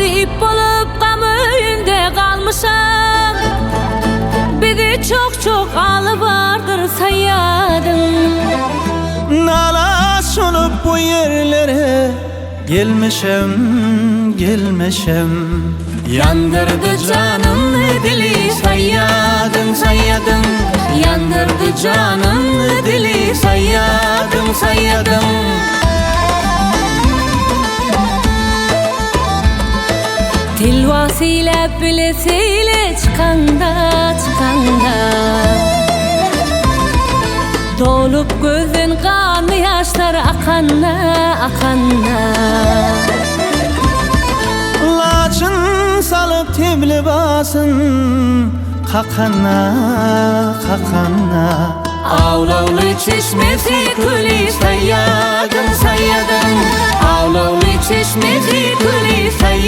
ip bolup gam öýünde galmışam. Bizi çok alı vardır saýadın. Nalaş olup bu yerlere gelmeşem Yandırdı canımı dili sayyadın Yandırdı canımı dili sayyadın Tilvasıyla bilesiyle çıkanda Dolup gözün kanlı yaşlar akanna Laçın salıp tebli basın Kakana Ağlavlı çeşmesi kuli sayyadın Ağlavlı çeşmesi kuli sayyadın